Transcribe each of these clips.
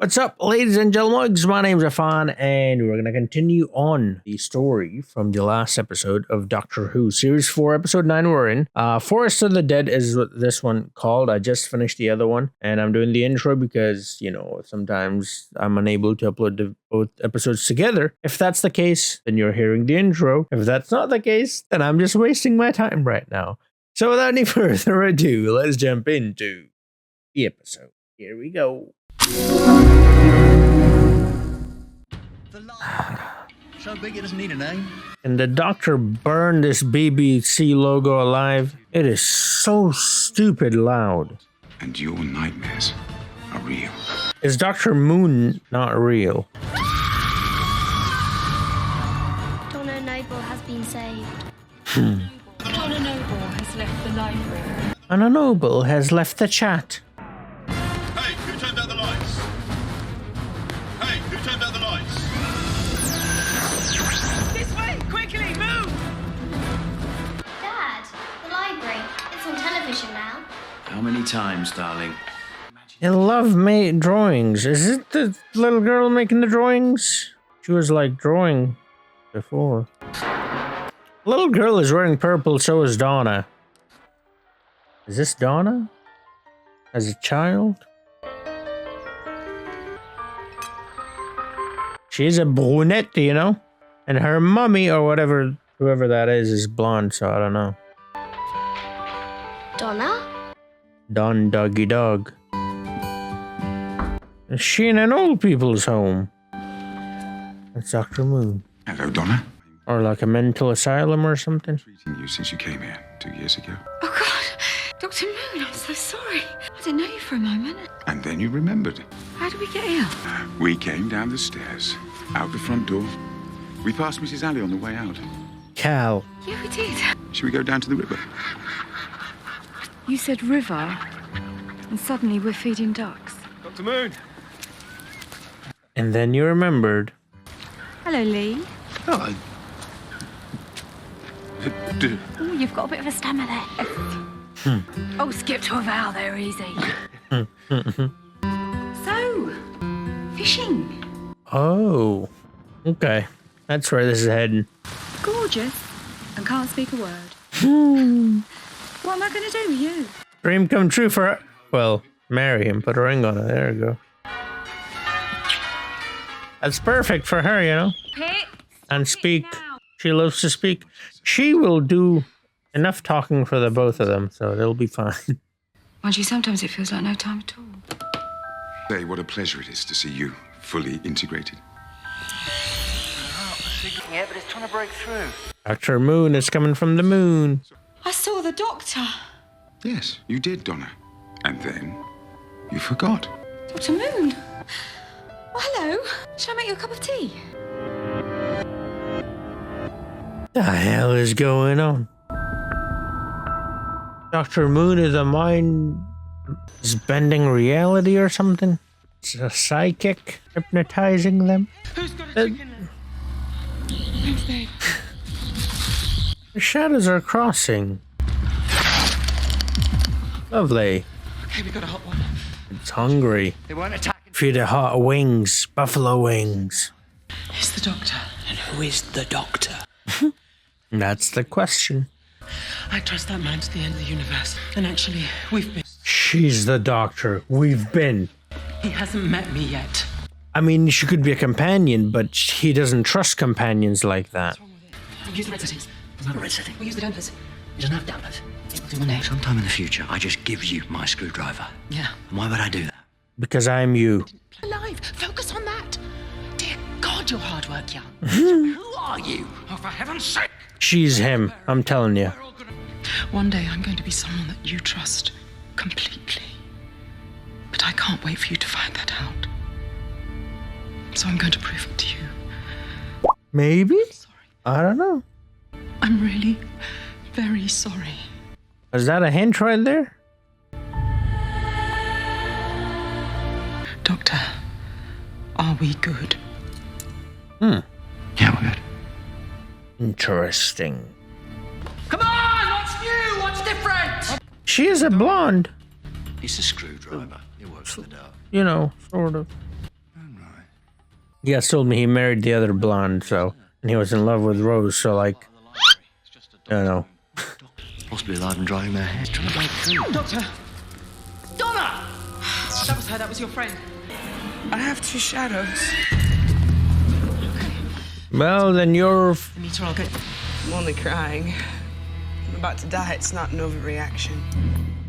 What's up, ladies and gentlemen? My name's Afan, and we're going to continue on the story from the last episode of Doctor Who. Series 4, Episode 9 we're in. Forest of the Dead is what this one called. I just finished the other one, and I'm doing the intro because, you know, sometimes I'm unable to upload both episodes together. If that's the case, then you're hearing the intro. If that's not the case, then I'm just wasting my time right now. So without any further ado, let's jump into the episode. Here we go. So big it doesn't need a name. And the doctor burned this BBC logo alive. It is so stupid loud. And your nightmares are real. Is Dr. Moon not real? Donna Noble has been saved. Donna Noble has left the library. Donna Noble has left the chat. Hey, who turned out the lights? Hey, who turned out the lights? This way! Quickly, move! Dad, the library. It's on television now. How many times, darling? I love drawings. Is it the little girl making the drawings? She was like drawing before. Little girl is wearing purple, so is Donna. Is this Donna? As a child? She's a brunette, you know? And her mummy, or whatever, whoever that is blonde, so I don't know. Donna? Don Doggy Dog. Is she in an old people's home? That's Dr. Moon. Hello, Donna. Or like a mental asylum or something. Treating you since you came here 2 years ago. Oh, God! Dr. Moon, I'm so sorry. I didn't know you for a moment. And then you remembered. How did we get here? We came down the stairs, out the front door. We passed Mrs. Alley on the way out. Cal. Yeah, we did. Should we go down to the river? You said river, and suddenly we're feeding ducks. Dr. Moon! And then you remembered. Hello, Lee. Hello. Oh, you've got a bit of a stammer there. Oh, skip to a vowel there, easy. So, fishing. Oh. Okay. That's where this is heading. Gorgeous, and can't speak a word. What am I going to do with you? Dream come true for her. Well, marry him, put a ring on it. There you go. That's perfect for her, you know? And speak. She loves to speak. She will do enough talking for the both of them, so they'll be fine. Mind you, sometimes it feels like no time at all. Say what a pleasure it is to see you fully integrated. Yeah, but it's trying to break through. Dr. Moon is coming from the moon. I saw the doctor. Yes, you did, Donna. And then you forgot. Dr. Moon. Oh, hello. Shall I make you a cup of tea? The hell is going on? Dr. Moon is a mind... is bending reality or something? It's a psychic hypnotizing them? Who's got a chicken there? Thanks, babe. The shadows are crossing. Lovely. Okay, we got a hot one. It's hungry. They weren't attacking. Feed it hot wings. Buffalo wings. It's the doctor. And who is the doctor? That's the question. I trust that man to the end of the universe. And actually, we've been. She's the doctor. We've been. He hasn't met me yet. I mean, she could be a companion, but he doesn't trust companions like that. What's wrong with it? Use the red settings. It's not a red setting. We use the dampers. He doesn't have dampers. It will do one day. Sometime in the future, I just give you my screwdriver. Yeah. And why would I do that? Because I'm you. Alive. Focus on that. Dear God, your hard work, young. Who are you? Oh, for heaven's sake. She's him. I'm telling you. One day I'm going to be someone that you trust completely. But I can't wait for you to find that out. So I'm going to prove it to you. Maybe? Sorry. I don't know. I'm really very sorry. Is that a hint right there? Doctor, are we good? Yeah, we're good. Interesting. Come on! What's new? What's different? She is a blonde. It's a screwdriver. It works for the dark. You know, sort of. You guys told me he married the other blonde, so, and he was in love with Rose, so like, I don't know. Possibly alive and drying their hair. Trying to break through. Doctor! Donna! That was her, that was your friend. I have two shadows. Well, then you're... Anita, I'll get... I'm only crying. I'm about to die. It's not an overreaction.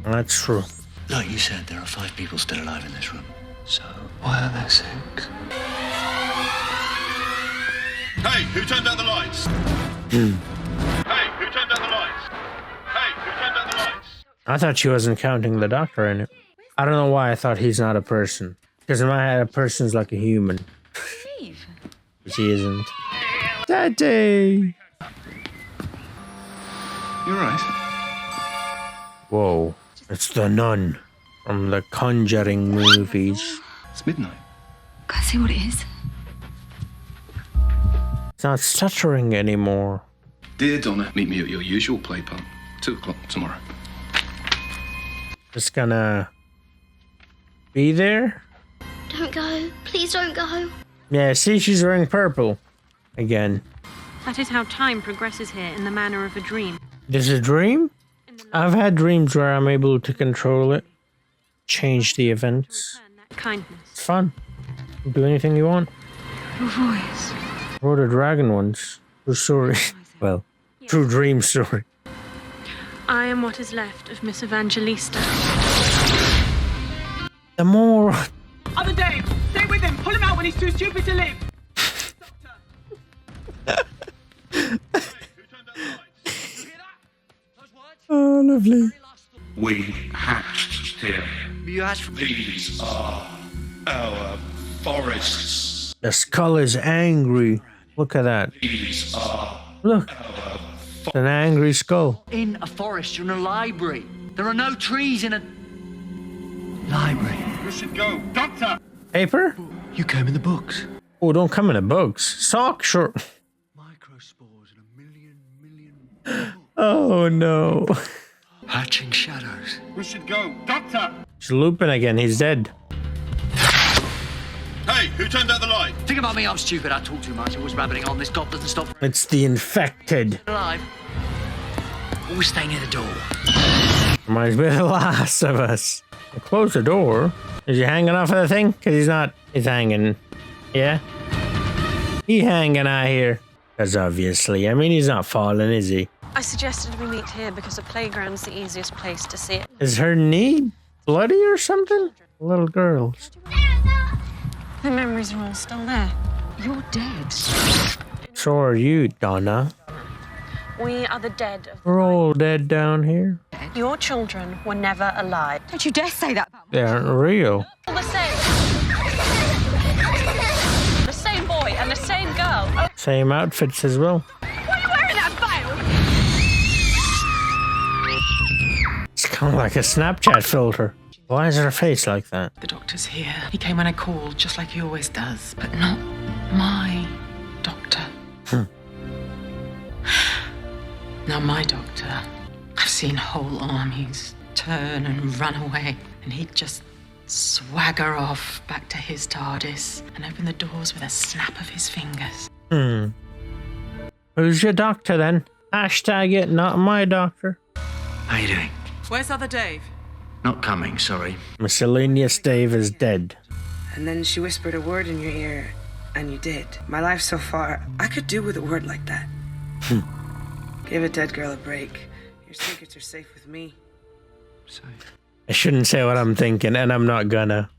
That's true. Like you said, there are 5 people still alive in this room. So, why are there 6? Hey, who turned out the lights? Hey, who turned out the lights? Hey, who turned out the lights? I thought she wasn't counting the doctor in it. I don't know why I thought he's not a person. Because in my head, a person's like a human. Steve. She isn't. Daddy! You're right. Whoa. It's the nun from the Conjuring movies. It's midnight. Can I see what it is? It's not stuttering anymore. Dear Donna, meet me at your usual play park. 2 o'clock tomorrow. Just gonna be there? Don't go. Please don't go. Yeah, see, she's wearing purple. Again. That is how time progresses here in the manner of a dream. This is a dream? I've had dreams where I'm able to control it. Change the events. Return that kindness. It's fun. Do anything you want. Your voice. Wrote a dragon once. True story. Well, true dream story. I am what is left of Miss Evangelista. The more... Other Dave! Stay with him! Pull him out when he's too stupid to live! Oh, lovely. We hatched here. You asked for These are our forests. The skull is angry. Look at that. These are Look. It's an angry skull. in a forest, you're in a library. There are no trees in a library. We should go. Doctor! Paper? You came in the books. Oh, don't come in the books. Sock, sure. Microspores in a million. Oh, no. Hatching shadows. We should go. Doctor! It's Lupin again. He's dead. Hey, who turned out the light? Think about me, I'm stupid. I talk too much. Always rabbiting on. This dog doesn't stop. It's the infected. Alive. Always stay near the door. Reminds me of The Last of Us. Close the door. Is he hanging off of the thing? Because he's not. He's hanging. Yeah? He hanging out here. Because obviously. I mean, he's not falling, is he? I suggested we meet here because the playground's the easiest place to see it. Is her knee bloody or something? Little girls. The memories are all still there. You're dead. So are you, Donna. We are the dead of the We're all dead down here. Your children were never alive. Don't you dare say that about me. They aren't real. All the same. The same boy and the same girl. Oh, Same outfits as well. why are you wearing that veil? It's kind of like a Snapchat filter. Why is her face like that? The doctor's here. He came when I called, just like he always does. But not my doctor. Now my doctor. I've seen whole armies turn and run away. And he'd just swagger off back to his TARDIS and open the doors with a snap of his fingers. Who's your doctor then? Hashtag it, not my doctor. How you doing? Where's other Dave? Not coming, sorry. Miscellaneous Dave is dead. And then she whispered a word in your ear, and you did. My life so far, I could do with a word like that. Give a dead girl a break. Your secrets are safe with me. Safe. I shouldn't say what I'm thinking, and I'm not gonna.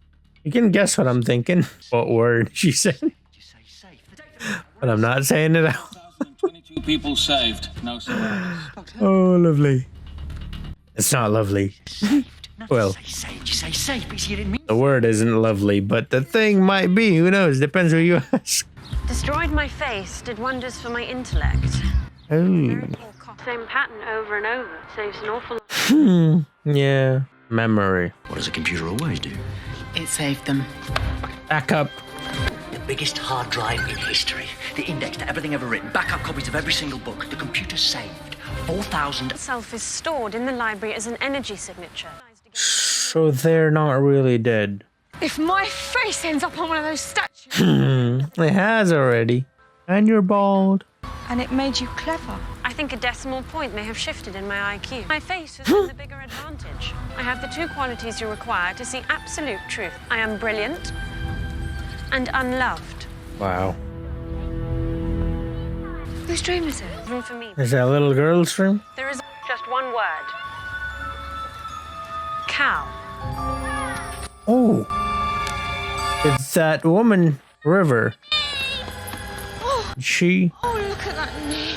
You can guess what I'm thinking. What word she said. You say safe. But I'm not saying it out. 22 people saved. No survivors. Oh, lovely. It's not lovely. Well, Say safe. You say safe, but you didn't mean. the word isn't lovely, but the thing might be. Who knows? Depends who you ask. Destroyed my face, did wonders for my intellect. Oh. Same pattern over and over. Saves an awful lot. Yeah. Memory. What does a computer always do? It saved them. Back up. The biggest hard drive in history. The index to everything ever written. Backup copies of every single book. The computer saved 4,000. Itself is stored in the library as an energy signature. So they're not really dead. If my face face ends up on one of those statues. It has already. And you're bald. And it made you clever. I think a decimal point may have shifted in my IQ. My face has been the bigger advantage. I have the two qualities you require to see absolute truth. I am brilliant and unloved. Wow. Whose dream is it? Room for me. Is that a little girl's dream? There is just one word. Cow. Oh. It's that woman, River. She Oh, look at that knee.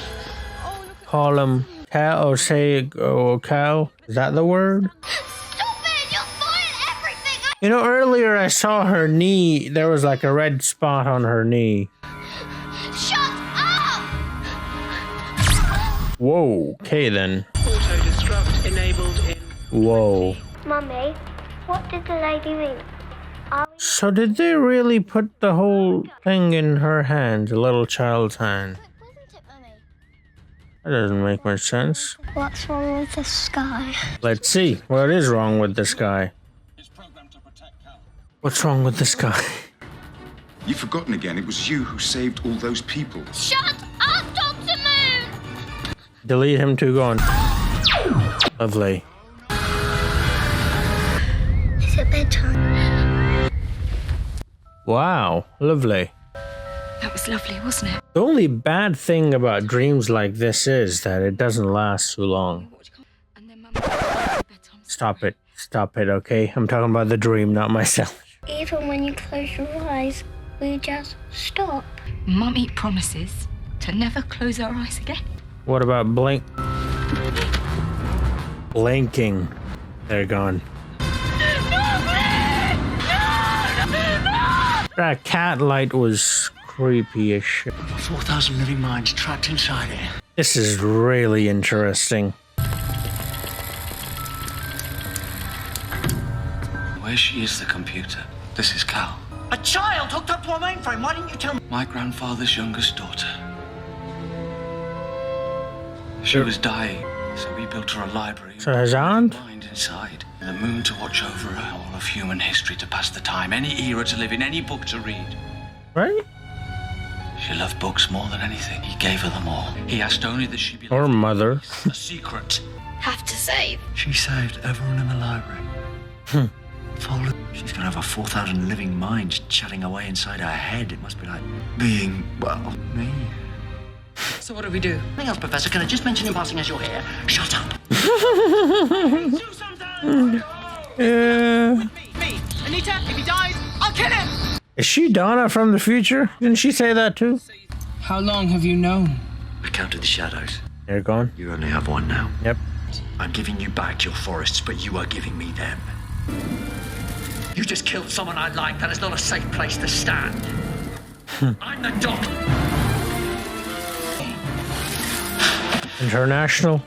Oh, look at call him cow or say cow. Is that the word? Stop it! You'll spoil everything! You know, earlier I saw her knee. There was like a red spot on her knee. Shut up! Whoa. Okay then. Auto-destruct enabled in... Whoa. Mummy, what did the lady mean? So did they really put the whole thing in her hand, the little child's hand? That doesn't make much sense. What's wrong with the sky? Let's see. What is wrong with this guy? What's wrong with this guy? You've forgotten again. It was you who saved all those people. Shut up, Dr. Moon! Delete him too, gone. Lovely. Is it bedtime? Wow, lovely. That was lovely, wasn't it? The only bad thing about dreams like this is that it doesn't last too long. And then Mum... Stop it. Stop it, okay? I'm talking about the dream, not myself. Even when you close your eyes, we just stop. Mummy promises to never close her eyes again. What about blinking? They're gone. That cat light was creepy as shit. 4,000 living minds trapped inside it. This is really interesting. Where she is the computer. This is Cal. A child hooked up to a mainframe. Why didn't you tell me? My grandfather's youngest daughter. She was dying, so we built her a library. So his aunt? Mind inside. The moon to watch over her, all of human history to pass the time, any era to live in, any book to read. Right? She loved books more than anything. He gave her them all. He asked only that she be Or mother. a secret. Have to save. She saved everyone in the library. Follow. She's gonna have a 4,000 living minds chatting away inside her head. It must be like being, well, me. So what do we do? Anything else, Professor? Can I just mention in passing as you're here? Shut up. Yeah. Me. Anita, if he dies, I'll kill him! Is she Donna from the future? Didn't she say that too? How long have you known? I counted the shadows. They're gone. You only have one now. Yep. I'm giving you back your forests, but you are giving me them. You just killed someone I like. That is not a safe place to stand. I'm the doctor. International.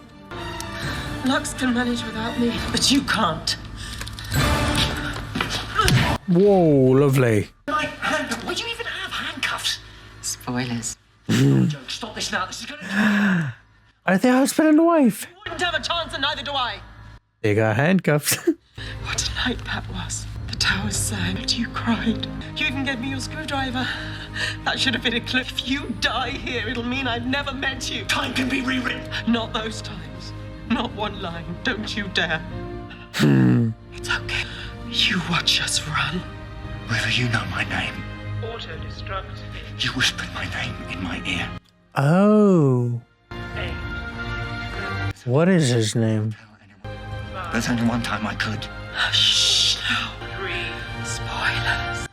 Lux can manage without me, but you can't. Whoa, lovely. Why do you even have handcuffs? Spoilers. Joke, stop this now. This is gonna... Are they husband and wife? Wouldn't have a chance, and neither do I. They got handcuffs. What a night that was. The towers sang, and you cried. You even gave me your screwdriver. That should have been a clue. If you die here, it'll mean I've never met you. Time can be rewritten. Not those times. Not one line. Don't you dare. It's okay. You watch us run. River, you know my name. Auto-destruct. You whispered my name in my ear. Oh. What is his name? There's only one time I could. Shh now. 3 spoilers.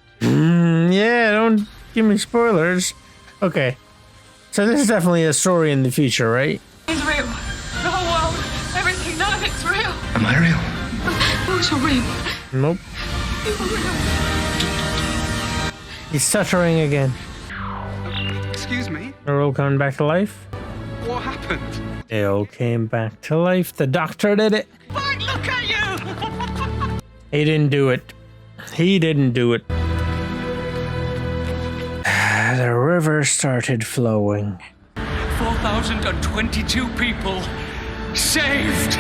Yeah, don't give me spoilers. Okay. So this is definitely a story in the future, right? It's real. The whole world. Everything. None of it's real. Am I real? Who's real? Nope. You're real. He's stuttering again. Excuse me? They're all coming back to life? What happened? They all came back to life. The doctor did it. Fuck, look at you! He didn't do it. He didn't do it. The river started flowing. 4,022 people saved.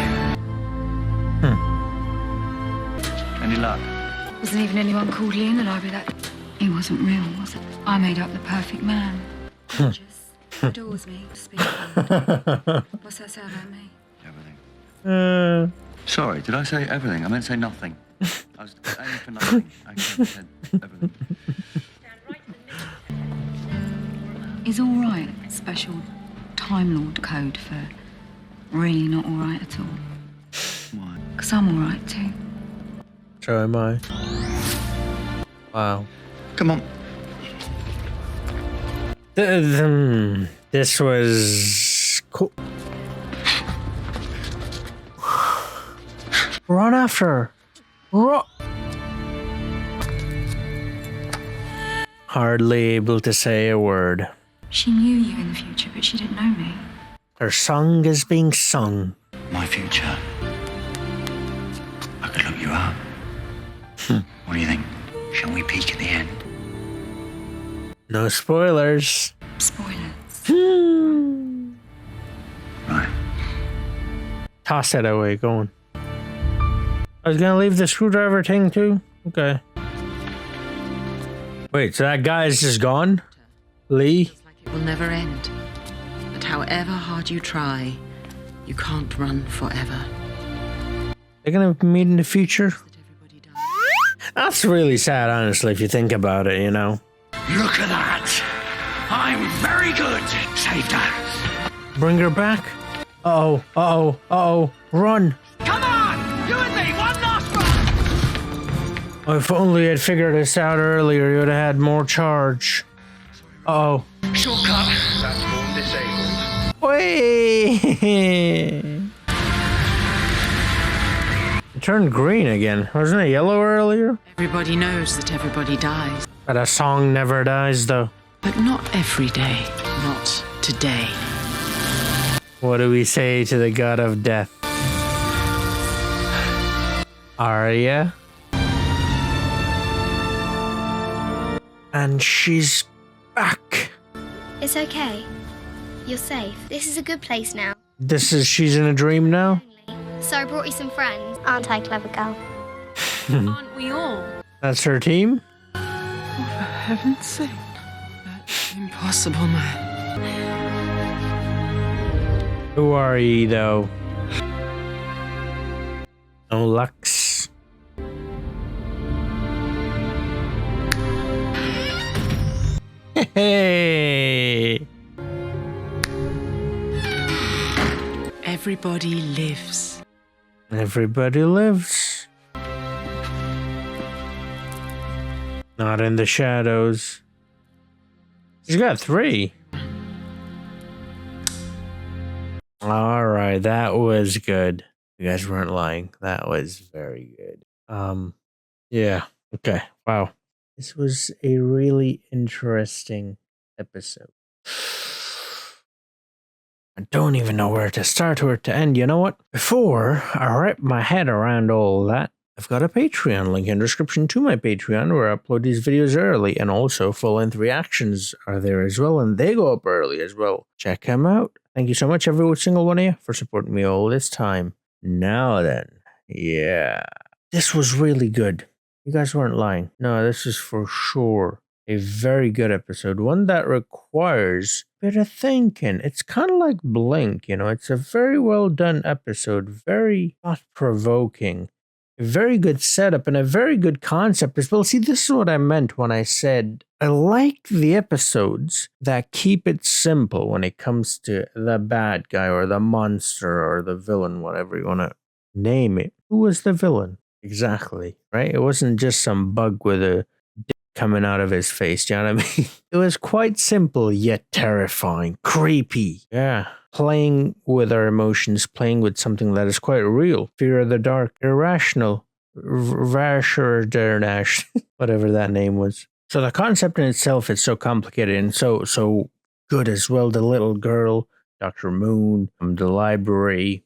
Any luck? Wasn't even anyone called in the library that... He wasn't real, was it? I made up the perfect man. Just adores me, speaks loud. What's that say about me? Everything. Sorry, did I say everything? I meant to say nothing. I was aiming for nothing. I said everything. Is all right special Time Lord code for really not all right at all? Why? Because I'm all right too. So am I. Wow. Come on. This was cool. Run after her. Run. Hardly able to say a word. She knew you in the future, but she didn't know me. Her song is being sung. My future. I could look you up. What do you think? Shall we peek at the end? No spoilers. Spoilers. Right. Toss that away, going. I was gonna leave the screwdriver thing too? Okay. Wait, so that guy is just gone? Lee? Feels like it will never end. But however hard you try, you can't run forever. They're gonna meet in the future? That everybody dies. That's really sad, honestly, if you think about it, you know. Look at that! I'm very good! Saved her! Bring her back? Uh-oh, uh-oh, uh-oh. Run! Come on! You and me, one last run! Oh, if only I'd figured this out earlier, you would have had more charge. Uh-oh. Shortcut! Platform disabled. Wait! It turned green again. Wasn't it yellow earlier? Everybody knows that everybody dies. But a song never dies, though. But not every day. Not today. What do we say to the god of death? Arya? And she's back. It's okay. You're safe. This is a good place now. She's in a dream now? So I brought you some friends. Aren't I, clever girl? Aren't we all? That's her team? For heaven's sake. That's impossible, man. Who are ye, though? No Lux. Hey! Everybody lives. Everybody lives. Not in the shadows. She's got 3. Alright, that was good. You guys weren't lying. That was very good. Yeah. Okay. Wow. This was a really interesting episode. I don't even know where to start or to end. You know what? Before I wrap my head around all that, I've got a Patreon link in the description to my Patreon where I upload these videos early, and also full-length reactions are there as well, and they go up early as well. Check them out. Thank you so much, every single one of you, for supporting me all this time. Now then, yeah. This was really good. You guys weren't lying. No, this is for sure a very good episode. One that requires a bit of thinking. It's kind of like Blink, you know. It's a very well done episode. Very thought-provoking. A very good setup and a very good concept as well. See, this is what I meant when I said I like the episodes that keep it simple when it comes to the bad guy or the monster or the villain, whatever you want to name it. Who was the villain? Exactly, right? It wasn't just some bug with a dick coming out of his face, do you know what I mean? It was quite simple yet terrifying, creepy. Yeah. Playing with our emotions, playing with something that is quite real. Fear of the dark, irrational, Rasher, whatever that name was. So the concept in itself is so complicated and so good as well. The little girl, Dr. Moon, the library,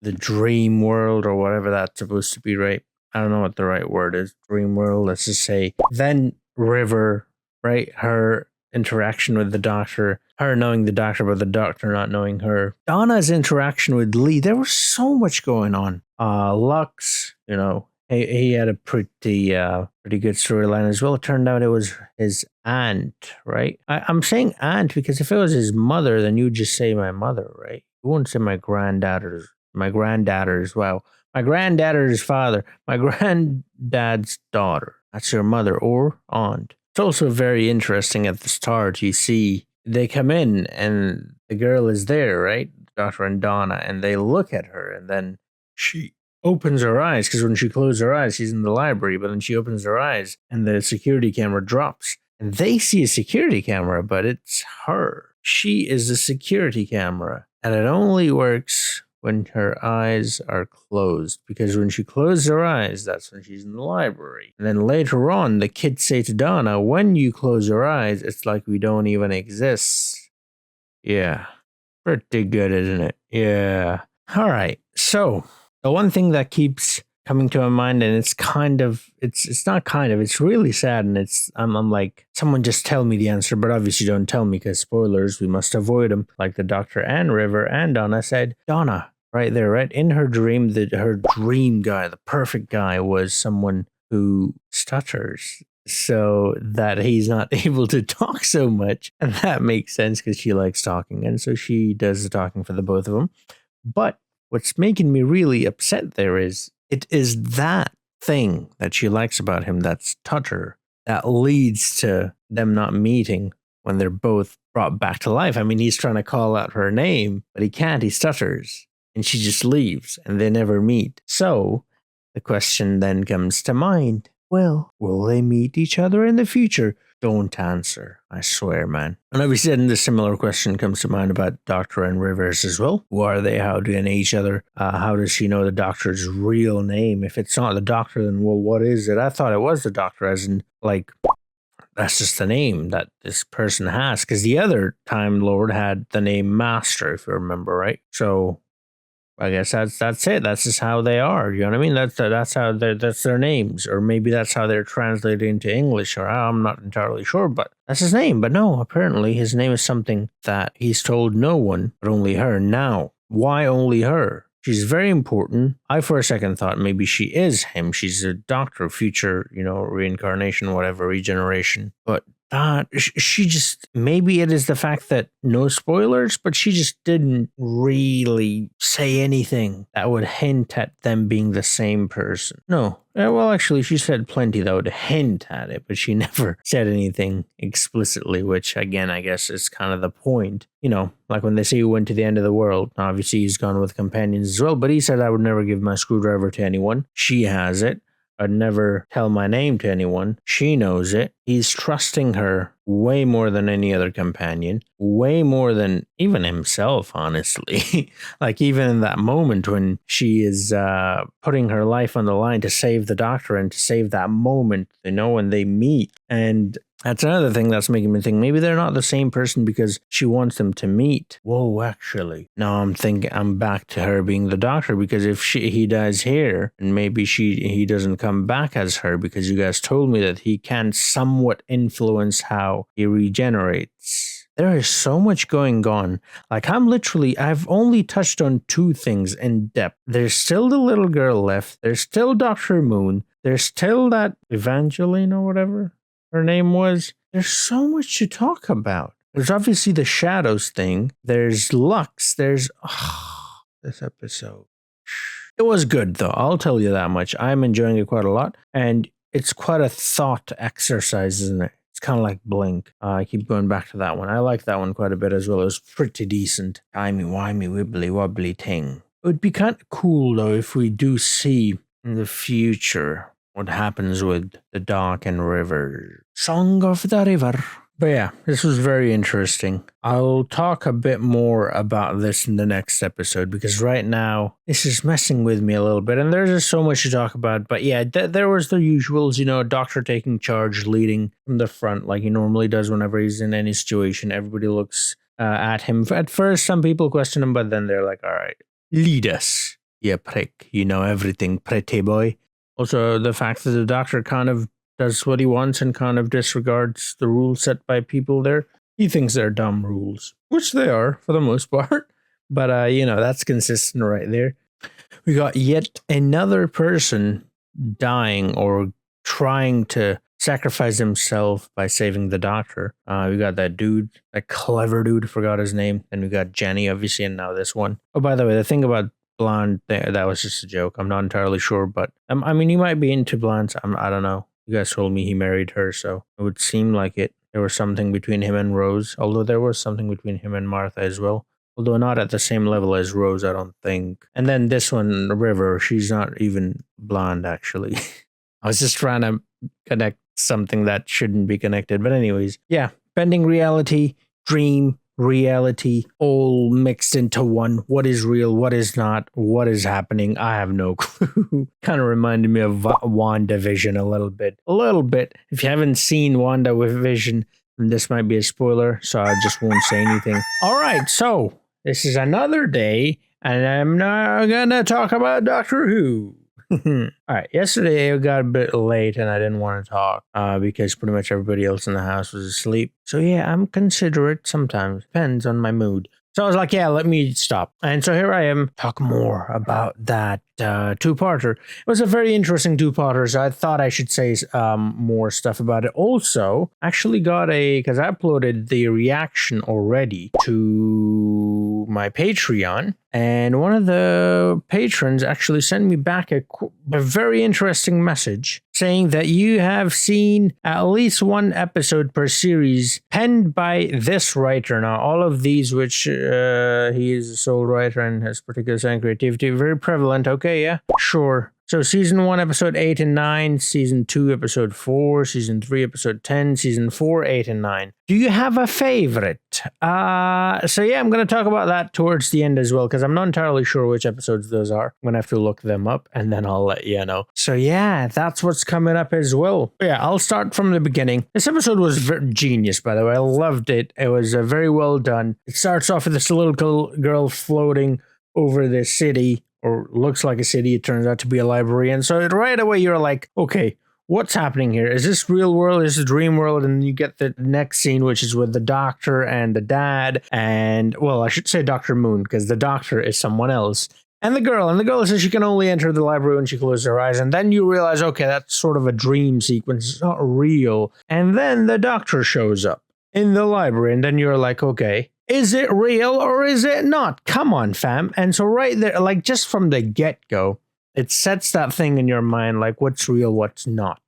the dream world, or whatever that's supposed to be, right? I don't know what the right word is. Dream world, let's just say. Then River, right? Her interaction with the doctor, her knowing the doctor, but the doctor not knowing her. Donna's interaction with Lee. There was so much going on. Lux, you know, he had a pretty good storyline as well. It turned out it was his aunt, right? I'm saying aunt because if it was his mother, then you'd just say my mother, right? You wouldn't say my granddaughter's wow. My granddaughter's father, my granddad's daughter. That's your mother or aunt. It's also very interesting at the start. You see, they come in and the girl is there, right? Doctor and Donna, and they look at her, and then she opens her eyes because when she closed her eyes, she's in the library, but then she opens her eyes and the security camera drops. And they see a security camera, but it's her. She is a security camera, and it only works when her eyes are closed, because when she closes her eyes, that's when she's in the library. And then later on, the kids say to Donna, when you close your eyes, it's like we don't even exist. Yeah. Pretty good, isn't it? Yeah. All right. So the one thing that keeps coming to my mind, and it's really sad, and I'm like, someone just tell me the answer, but obviously don't tell me because spoilers, we must avoid them. Like the doctor and River and Donna said, Donna, right there, right in her dream, her dream guy, the perfect guy, was someone who stutters, so that he's not able to talk so much. And that makes sense because she likes talking, and so she does the talking for the both of them. But what's making me really upset there is it is that thing that she likes about him, that stutter, that leads to them not meeting when they're both brought back to life. I mean, he's trying to call out her name, but he can't. He stutters, and she just leaves, and they never meet. So the question then comes to mind, well, will they meet each other in the future? Don't answer, I swear, man. And obviously, then the similar question comes to mind about Doctor and Rivers as well. Who are they? How do they know each other? How does she know the Doctor's real name? If it's not the Doctor, then well, what is it? I thought it was the Doctor, as in, like, that's just the name that this person has. Because the other Time Lord had the name Master, if you remember, right? So I guess that's it. That's just how they are. You know what I mean? That's how that's their names, or maybe that's how they're translated into English. Or I'm not entirely sure, but that's his name. But no, apparently his name is something that he's told no one, but only her. Now, why only her? She's very important. I for a second thought maybe she is him. She's a doctor, future, reincarnation, whatever, regeneration. But she just, maybe it is the fact that no spoilers, but she just didn't really say anything that would hint at them being the same person. No. Well, actually, she said plenty that would hint at it, but she never said anything explicitly, which, again, I guess is kind of the point. Like when they say he went to the end of the world. Obviously, he's gone with companions as well, but he said, I would never give my screwdriver to anyone. She has it. I'd never tell my name to anyone. She knows it. He's trusting her way more than any other companion, way more than even himself, honestly. Like even in that moment when she is putting her life on the line to save the Doctor and to save that moment, when they meet. And that's another thing that's making me think maybe they're not the same person because she wants them to meet. Whoa, actually. Now I'm back to her being the Doctor, because if he dies here, and maybe he doesn't come back as her, because you guys told me that he can somewhat influence how he regenerates. There is so much going on. Like I've only touched on two things in depth. There's still the little girl left. There's still Dr. Moon. There's still that Evangeline or whatever her name was. There's so much to talk about. There's obviously the Shadows thing. There's Lux. There's this episode. It was good though. I'll tell you that much. I'm enjoying it quite a lot, and it's quite a thought exercise, isn't it? It's kind of like Blink. I keep going back to that one. I like that one quite a bit as well. It was pretty decent. Timey-wimey, wibbly-wobbly thing. It would be kind of cool though if we do see in the future what happens with the Dark and River. Song of the River. But yeah, this was very interesting. I'll talk a bit more about this in the next episode, because right now this is messing with me a little bit, and there's just so much to talk about. But yeah, there was the usuals, Doctor taking charge, leading from the front like he normally does whenever he's in any situation. Everybody looks at him. At first, some people question him, but then they're like, all right, lead us, you prick. You know everything, pretty boy. Also, the fact that the Doctor kind of does what he wants and kind of disregards the rules set by people there. He thinks they're dumb rules, which they are for the most part. But, that's consistent right there. We got yet another person dying or trying to sacrifice himself by saving the doctor. We got that dude, that clever dude, forgot his name. And we got Jenny, obviously, and now this one. Oh, by the way, the thing about blonde, that was just a joke. I'm not entirely sure, but I mean, he might be into blondes. I don't know. You guys told me he married her, so it would seem like it. There was something between him and Rose, although there was something between him and Martha as well. Although not at the same level as Rose, I don't think. And then this one, River, she's not even blonde, actually. I was just trying to connect something that shouldn't be connected. But anyways, yeah, bending reality, dream, reality, all mixed into one. What is real? What is not? What is happening? I have no clue. Kind of reminded me of WandaVision a little bit. A little bit. If you haven't seen WandaVision, then this might be a spoiler, so I just won't say anything. All right, so this is another day, and I'm not gonna talk about Doctor Who. All right, yesterday it got a bit late and I didn't want to talk because pretty much everybody else in the house was asleep. So yeah, I'm considerate sometimes. Depends on my mood. So I was like, yeah, let me stop. And so here I am, talk more about that two-parter. It was a very interesting two-parter, so I thought I should say more stuff about it. Also, actually got because I uploaded the reaction already to my Patreon, and one of the patrons actually sent me back a very interesting message saying that you have seen at least one episode per series penned by this writer. Now, all of these, which he is a sole writer and has particular style and creativity, very prevalent. Okay, yeah, sure. So season 1, episode 8 and 9, season 2, episode 4, season 3, episode 10, season 4, 8 and 9. Do you have a favorite? So yeah, I'm going to talk about that towards the end as well, because I'm not entirely sure which episodes those are. I'm going to have to look them up and then I'll let you know. So yeah, that's what's coming up as well. Yeah, I'll start from the beginning. This episode was genius, by the way. I loved it. It was very well done. It starts off with this little girl floating over the city, or looks like a city. It turns out to be a library. And so right away you're like, okay, what's happening here? Is this real world? Is this dream world? And you get the next scene, which is with the doctor and the dad. And, well, I should say Dr. Moon, because the doctor is someone else. And the girl says she can only enter the library when she closes her eyes. And then you realize, okay, that's sort of a dream sequence. It's not real. And then the doctor shows up in the library. And then you're like, okay, is it real or is it not? Come on, fam. And so right there, like just from the get-go, it sets that thing in your mind, like what's real, what's not.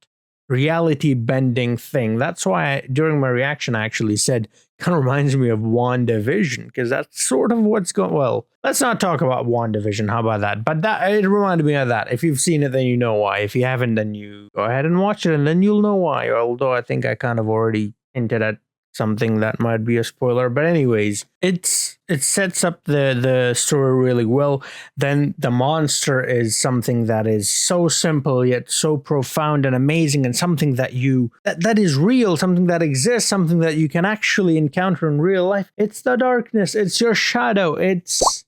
Reality bending thing. That's why during my reaction, I actually said, kind of reminds me of WandaVision, because that's sort of what's going, well, let's not talk about WandaVision. How about that? But it reminded me of that. If you've seen it, then you know why. If you haven't, then you go ahead and watch it and then you'll know why. Although I think I kind of already hinted at something that might be a spoiler, but anyways, it sets up the story really well. Then the monster is something that is so simple yet so profound and amazing, and something that that is real, something that exists, something that you can actually encounter in real life. It's the darkness, it's your shadow, it's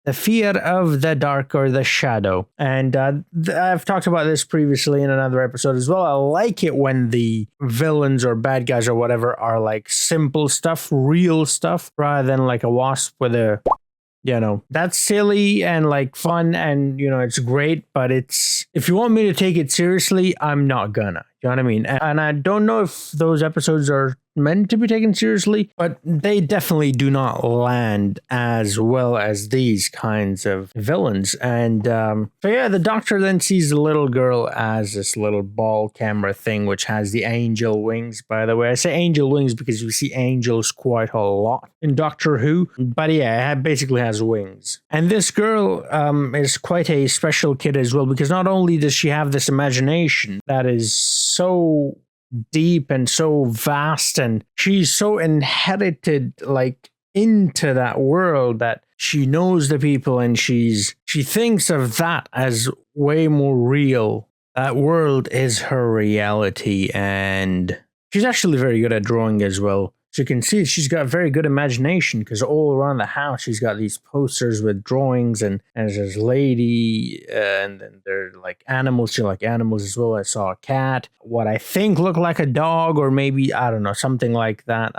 the fear of the dark or the shadow. And I've talked about this previously in another episode as well. I like it when the villains or bad guys or whatever are like simple stuff, real stuff, rather than like a wasp with a, that's silly and like fun and, it's great, but if you want me to take it seriously, I'm not gonna. You know what I mean? And I don't know if those episodes are meant to be taken seriously, but they definitely do not land as well as these kinds of villains. And so yeah, the doctor then sees the little girl as this little ball camera thing, which has the angel wings, by the way. I say angel wings because we see angels quite a lot in Doctor Who, but yeah, it basically has wings. And this girl is quite a special kid as well, because not only does she have this imagination that is so deep and so vast, and she's so inherited like into that world that she knows the people and she thinks of that as way more real. That world is her reality, and she's actually very good at drawing as well. So you can see she's got very good imagination because all around the house she's got these posters with drawings and there's this lady and then there are like animals. She like animals as well. I saw a cat, what I think looked like a dog or maybe, I don't know, something like that.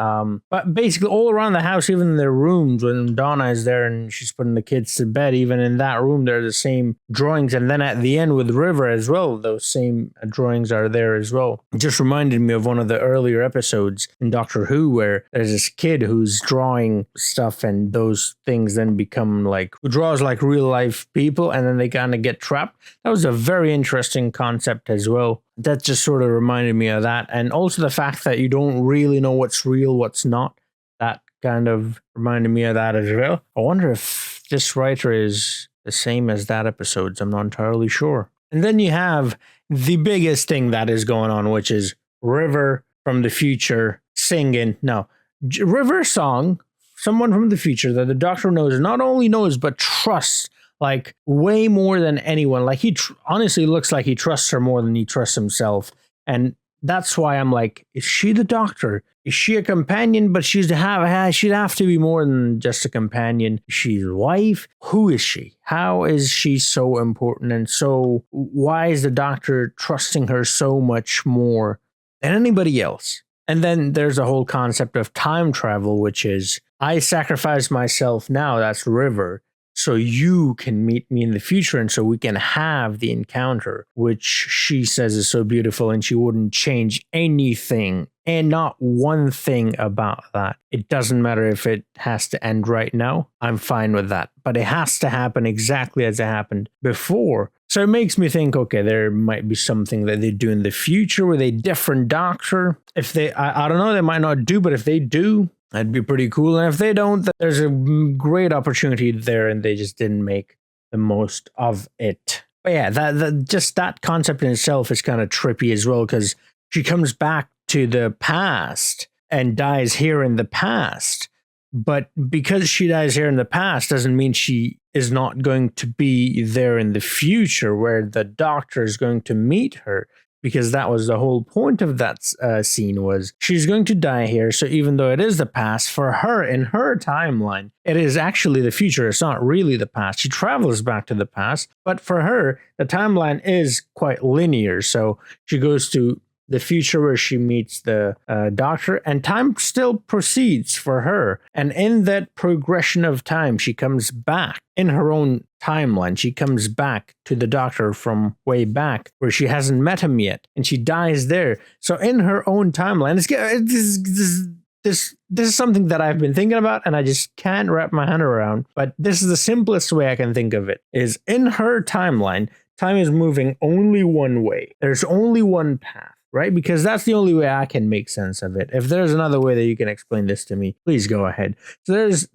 But basically all around the house, even in their rooms, when Donna is there and she's putting the kids to bed, even in that room, there are the same drawings. And then at the end with River as well, those same drawings are there as well. It just reminded me of one of the earlier episodes in Doctor Who where there's this kid who's drawing stuff and those things then become like, who draws like real life people and then they kind of get trapped. That was a very interesting concept as well. That just sort of reminded me of that. And also the fact that you don't really know what's real, what's not. That kind of reminded me of that as well. I wonder if this writer is the same as that episode. I'm not entirely sure. And then you have the biggest thing that is going on, which is River from the future singing. No, River song, someone from the future that the Doctor knows, not only knows, but trusts like way more than anyone. Like he honestly looks like he trusts her more than he trusts himself. And that's why I'm like, is she the Doctor? Is she a companion? But she'd have to be more than just a companion. She's a wife. Who is she? How is she so important? And so why is the Doctor trusting her so much more than anybody else? And then there's a whole concept of time travel, which is I sacrifice myself now, that's River, so you can meet me in the future and so we can have the encounter, which she says is so beautiful and she wouldn't change anything and not one thing about that. It doesn't matter if it has to end right now. I'm fine with that. But it has to happen exactly as it happened before. So it makes me think, okay, there might be something that they do in the future with a different Doctor. If they, I don't know, they might not do, but if they do, that'd be pretty cool. And if they don't, there's a great opportunity there and they just didn't make the most of it. But yeah, just that concept in itself is kind of trippy as well because she comes back to the past and dies here in the past. But because she dies here in the past doesn't mean she is not going to be there in the future where the Doctor is going to meet her. Because that was the whole point of that scene was she's going to die here. So even though it is the past, for her, in her timeline, it is actually the future. It's not really the past. She travels back to the past. But for her, the timeline is quite linear. So she goes to the future where she meets the Doctor, and time still proceeds for her. And in that progression of time, she comes back in her own timeline. She comes back to the Doctor from way back where she hasn't met him yet, and she dies there. So in her own timeline, this is something that I've been thinking about, and I just can't wrap my hand around. But this is the simplest way I can think of it: is in her timeline, time is moving only one way. There's only one path. Right? Because that's the only way I can make sense of it. If there's another way that you can explain this to me, please go ahead. So there's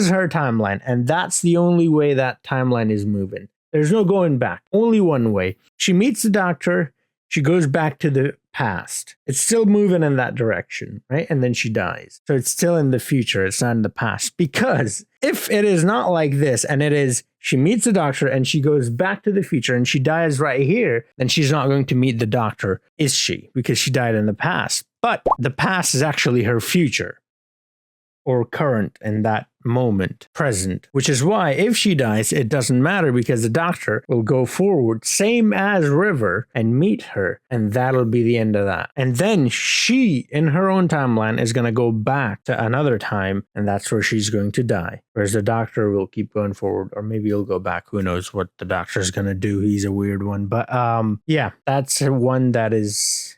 her timeline, and that's the only way that timeline is moving. There's no going back. Only one way. She meets the Doctor. She goes back to the past. It's still moving in that direction, right? And then she dies. So it's still in the future. It's not in the past. Because if it is not like this, and it is she meets the Doctor and she goes back to the future and she dies right here, then she's not going to meet the Doctor, is she? Because she died in the past. But the past is actually her future. Or current in that moment, present, which is why if she dies, it doesn't matter because the Doctor will go forward, same as River, and meet her, and that'll be the end of that. And then she, in her own timeline, is going to go back to another time, and that's where she's going to die. Whereas the Doctor will keep going forward, or maybe he'll go back. Who knows what the Doctor's going to do? He's a weird one. But yeah, that's one that is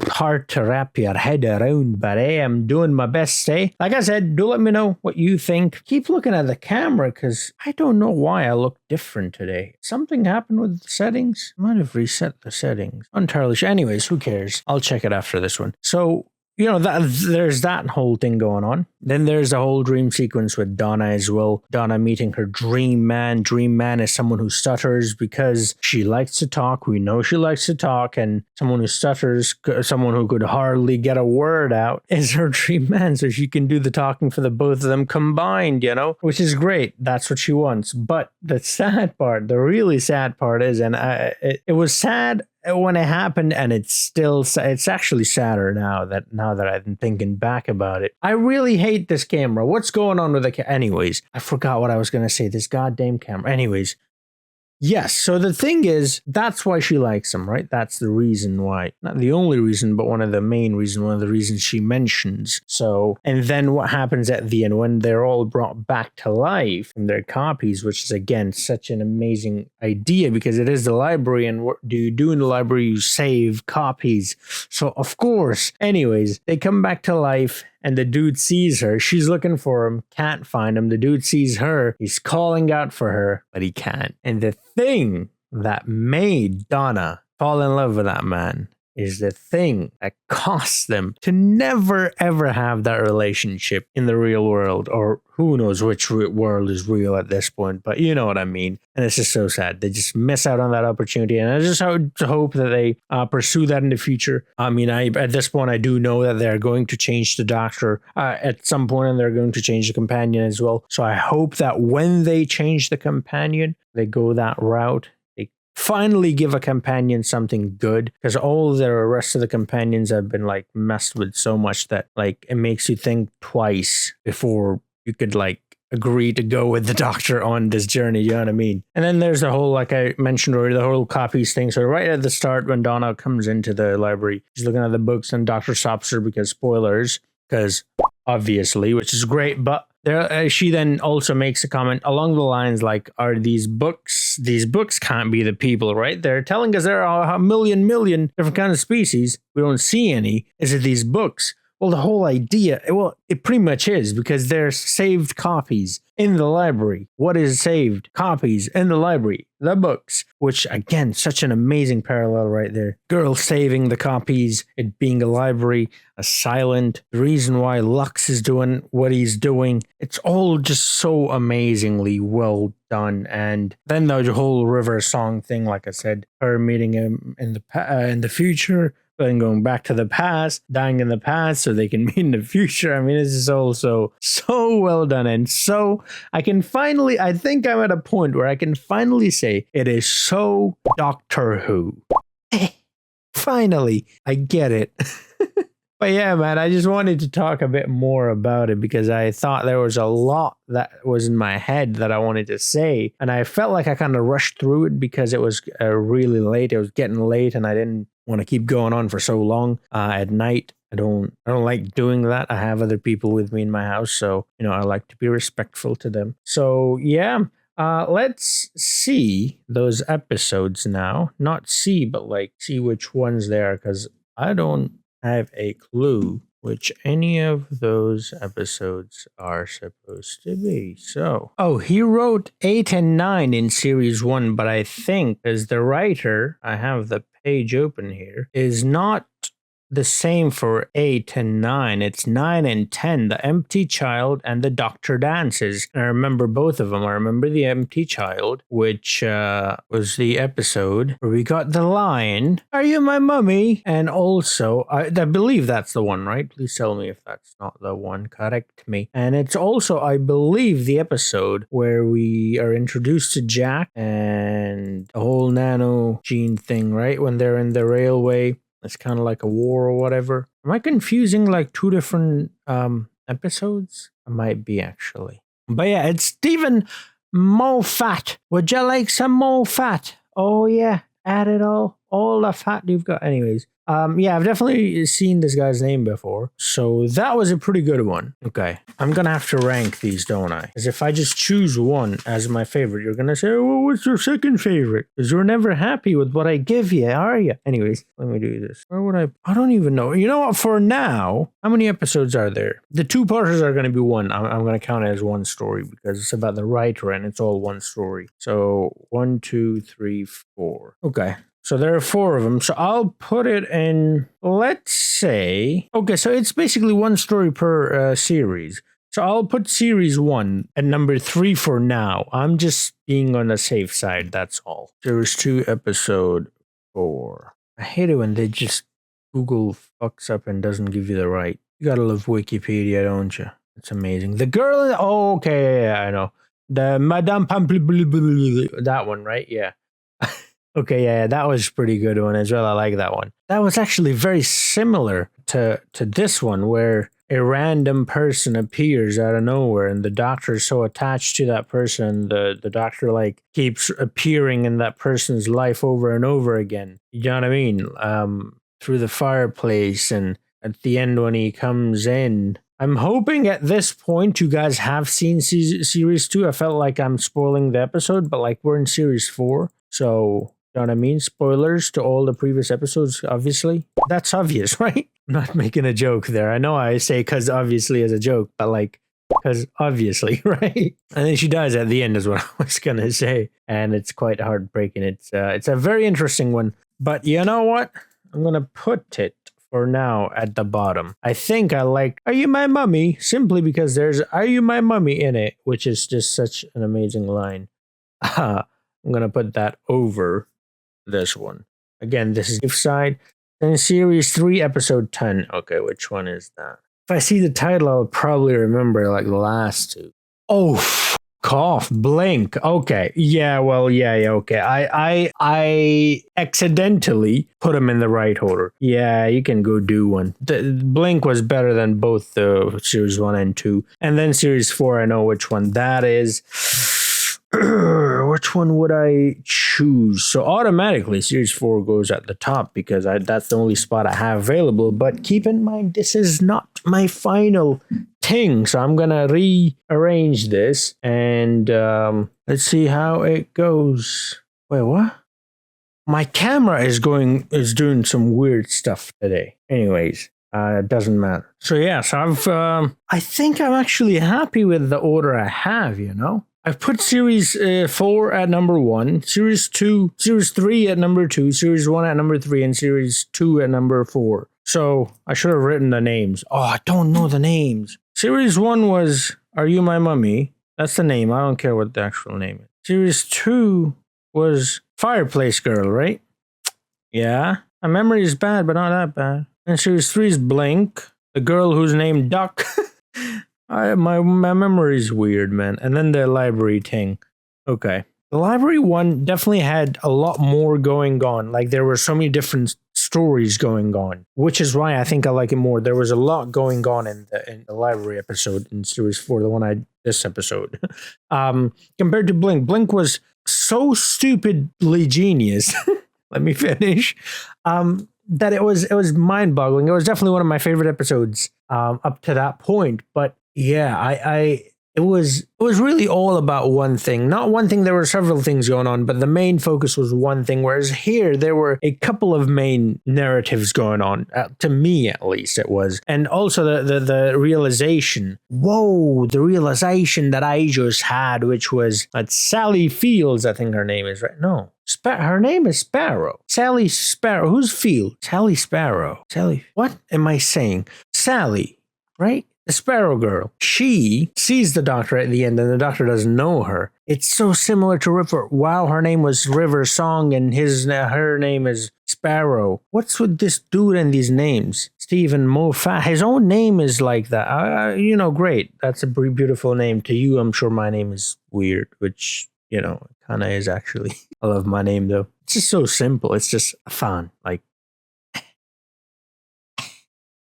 hard to wrap your head around, but I am doing my best, eh? Like I said, do let me know what you think. Keep looking at the camera because I don't know why I look different today. Something happened with the settings? I might have reset the settings. Not entirely sure. Anyways, who cares? I'll check it after this one. So, you know, there's that whole thing going on. Then there's a whole dream sequence with Donna as well. Donna meeting her dream man. Dream man is someone who stutters because she likes to talk. We know she likes to talk. And someone who stutters, someone who could hardly get a word out, is her dream man. So she can do the talking for the both of them combined, you know, which is great. That's what she wants. But the sad part, the really sad part is, and it was sad when it happened, and it's actually sadder now that I'm thinking back about it. I really hate this camera. What's going on with the anyways, I forgot what I was gonna say. This goddamn camera. Anyways. Yes, so the thing is, that's why she likes him, right? That's the reason why. Not the only reason, but one of the main reasons, one of the reasons she mentions. So, and then what happens at the end when they're all brought back to life from their copies, which is, again, such an amazing idea because it is the library, and what do you do in the library? You save copies. So, of course, anyways, they come back to life. And the dude sees her. She's looking for him. Can't find him. The dude sees her. He's calling out for her, but he can't. And the thing that made Donna fall in love with that man is the thing that costs them to never, ever have that relationship in the real world. Or who knows which world is real at this point. But you know what I mean. And it's just so sad. They just miss out on that opportunity. And I just hope that they pursue that in the future. I mean, at this point, I do know that they're going to change the doctor at some point, and they're going to change the companion as well. So I hope that when they change the companion, they go that route. Finally give a companion something good, because all the rest of the companions have been like messed with so much that like it makes you think twice before you could like agree to go with the doctor on this journey, you know what I mean? And then there's the whole, like I mentioned already, the whole copies thing. So right at the start when Donna comes into the library, she's looking at the books and Doctor stops her because spoilers, because obviously, which is great, but there, she then also makes a comment along the lines like, are these books can't be the people, right? They're telling us there are a million different kinds of species. We don't see any. Is it these books? Well, the whole idea, it pretty much is, because they're saved copies in the library. What is saved? Copies in the library. The books. Which, again, such an amazing parallel right there. Girl saving the copies, it being a library, a silent, the reason why Lux is doing what he's doing. It's all just so amazingly well done. And then the whole river song thing, like I said, her meeting him in the future, then going back to the past, dying in the past so they can meet in the future. I mean, this is also so well done. And so I think I'm at a point where I can finally say it is so Doctor Who. Finally, I get it. But yeah, man, I just wanted to talk a bit more about it because I thought there was a lot that was in my head that I wanted to say. And I felt like I kind of rushed through it because it was really late. It was getting late and I didn't want to keep going on for so long at night. I don't like doing that. I have other people with me in my house. So, I like to be respectful to them. So, yeah. Let's see those episodes now. Not see, but like see which ones they are, because I don't have a clue which any of those episodes are supposed to be. So, he wrote 8 and 9 in series 1, but I think as the writer, I have the page open here, is not the same for 8 and 9. It's 9 and 10, The Empty Child and The Doctor Dances. And I remember both of them. I remember The Empty Child, which was the episode where we got the line, "Are you my mummy?" And also, I believe that's the one, right? Please tell me if that's not the one. Correct me. And it's also, I believe, the episode where we are introduced to Jack and the whole nano gene thing, right? When they're in the railway. It's kind of like a war or whatever. Am I confusing like two different episodes? I might be actually. But yeah, it's Stephen Moffat. Would you like some more fat? Oh yeah, add it all the fat you've got. Anyways, yeah, I've definitely seen this guy's name before. So that was a pretty good one. Okay, I'm gonna have to rank these, don't I? Because if I just choose one as my favorite, you're gonna say, well, what's your second favorite? Because you're never happy with what I give you, are you? Anyways, let me do this. Where would I don't even know. You know what? For now, how many episodes are there? The two-parters are gonna be one. I'm gonna count it as one story because it's about the writer and it's all one story. So 1, 2, 3, 4. Okay. So there are 4 of them. So I'll put it in, let's say, okay, so it's basically one story per series. So I'll put series 1 at number 3 for now. I'm just being on the safe side, that's all. Series 2, episode 4. I hate it when they just Google fucks up and doesn't give you the right. You gotta love Wikipedia, don't you? It's amazing. The girl, okay, yeah, I know. The Madame Pample, that one, right? Yeah. Okay, yeah, that was a pretty good one as well. I like that one. That was actually very similar to this one, where a random person appears out of nowhere and the doctor is so attached to that person, the doctor like keeps appearing in that person's life over and over again. You know what I mean? Through the fireplace, and at the end when he comes in. I'm hoping at this point you guys have seen series 2. I felt like I'm spoiling the episode, but like we're in series 4, so you know what I mean? Spoilers to all the previous episodes, obviously. That's obvious, right? I'm not making a joke there. I know I say "cause obviously" as a joke, but like, cause obviously, right? And then she dies at the end is what I was gonna say. And it's quite heartbreaking. It's a very interesting one. But you know what? I'm gonna put it for now at the bottom. I think I like "Are You My Mummy?" simply because there's "Are You My Mummy?" in it, which is just such an amazing line. I'm gonna put that over this one. Again, this is If Side. Then series 3, episode 10. Okay, which one is that? If I see the title, I'll probably remember like the last two. Oh, cough, blink. Okay, yeah, well, yeah, okay. I accidentally put them in the right order. Yeah, you can go do one. The blink was better than both the series 1 and 2, and then series 4. I know which one that is. Which one would I choose? So automatically series 4 goes at the top because that's the only spot I have available. But keep in mind, this is not my final thing. So I'm going to rearrange this and let's see how it goes. Wait, what? My camera is doing some weird stuff today. Anyways, it doesn't matter. So yeah, so I think I'm actually happy with the order I have, you know? I've put series 4 at number 1, series 3 at number 2, series 1 at number 3, and series 2 at number 4. So I should have written the names. Oh, I don't know the names. Series 1 was Are You My Mummy? That's the name. I don't care what the actual name is. Series 2 was Fireplace Girl, right? Yeah. My memory is bad, but not that bad. And series 3 is Blink, the girl who's named Duck. My memory's weird, man. And then the library thing. Okay. The library one definitely had a lot more going on. Like there were so many different stories going on, which is why I think I like it more. There was a lot going on in the library episode in series 4, the one this episode. Compared to Blink. Blink was so stupidly genius. Let me finish. That it was mind-boggling. It was definitely one of my favorite episodes up to that point, but yeah, it was really all about one thing. Not one thing, there were several things going on, but the main focus was one thing, whereas here there were a couple of main narratives going on, to me at least it was. And also the realization, the realization that I just had, which was that Sally Fields, I think her name is, right? No. Her name is Sparrow. Sally Sparrow. Who's Field? Sally Sparrow. Sally. What am I saying? Sally, right? The Sparrow Girl. She sees the doctor at the end and the doctor doesn't know her. It's so similar to River. Wow, her name was River Song and her name is Sparrow. What's with this dude and these names? Stephen Moffat. His own name is like that. Great. That's a beautiful name. To you, I'm sure my name is weird, which, kind of is actually. I love my name though. It's just so simple. It's just fun. Like,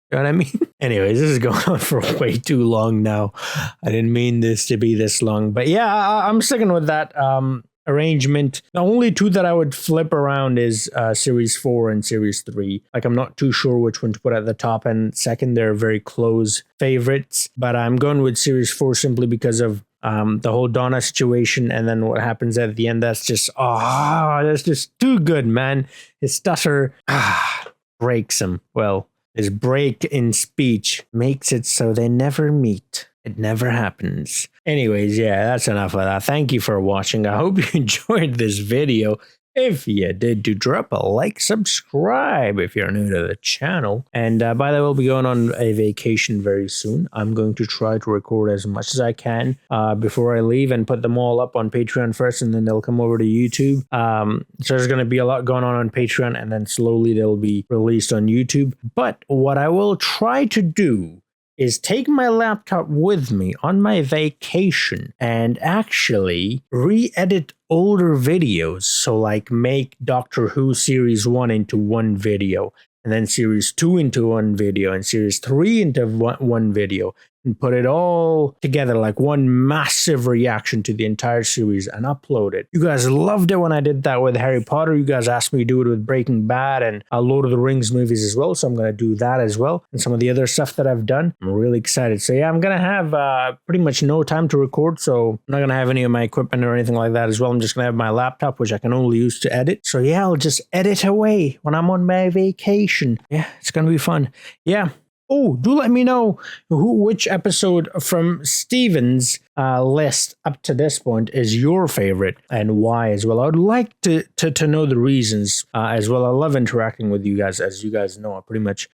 you know what I mean? Anyways, this is going on for way too long now. I didn't mean this to be this long. But yeah, I'm sticking with that arrangement. The only two that I would flip around is series 4 and series 3. Like, I'm not too sure which one to put at the top and second. They're very close favorites. But I'm going with series 4 simply because of the whole Donna situation and then what happens at the end. That's just too good, man. His stutter breaks him. Well, his break in speech makes it so they never meet. It never happens. Anyways, yeah, that's enough of that. Thank you for watching. I hope you enjoyed this video. If you did, do drop a like, subscribe if you're new to the channel. And by the way, we'll be going on a vacation very soon. I'm going to try to record as much as I can before I leave and put them all up on Patreon first, and then they'll come over to YouTube. So there's going to be a lot going on Patreon, and then slowly they'll be released on YouTube. But what I will try to do is take my laptop with me on my vacation and actually re-edit older videos. So like make Doctor Who Series 1 into one video, and then Series 2 into one video, and Series 3 into one video, and put it all together like one massive reaction to the entire series and upload it. You guys loved it when I did that with Harry Potter. You guys asked me to do it with Breaking Bad and Lord of the Rings movies as well, so I'm going to do that as well, and some of the other stuff that I've done. I'm really excited. So yeah, I'm going to have pretty much no time to record, so I'm not going to have any of my equipment or anything like that as well. I'm just going to have my laptop, which I can only use to edit. So yeah, I'll just edit away when I'm on my vacation. Yeah, it's going to be fun. Yeah. Oh, do let me know which episode from Steven's list up to this point is your favorite and why as well. I would like to know the reasons as well. I love interacting with you guys. As you guys know,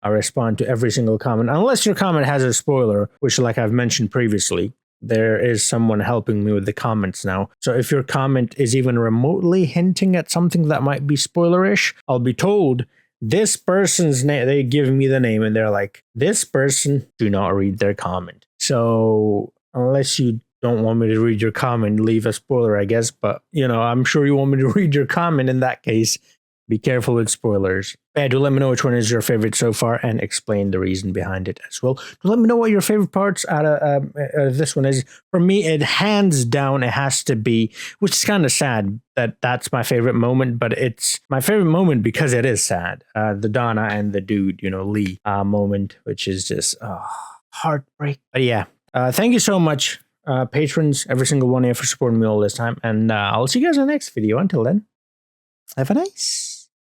I respond to every single comment, unless your comment has a spoiler, which like I've mentioned previously, there is someone helping me with the comments now. So if your comment is even remotely hinting at something that might be spoilerish, I'll be told this person's name. They give me the name and they're like, this person, do not read their comment. So unless you don't want me to read your comment, leave a spoiler, I guess. But, you know, I'm sure you want me to read your comment in that case. Be careful with spoilers. Yeah, do let me know which one is your favorite so far and explain the reason behind it as well. Do let me know what your favorite parts out of this one is. For me, it hands down, it has to be, which is kind of sad that that's my favorite moment, but it's my favorite moment because it is sad. The Donna and the dude, you know, Lee moment, which is just heartbreak. But yeah, thank you so much, patrons, every single one of you for supporting me all this time. And I'll see you guys in the next video. Until then, have a nice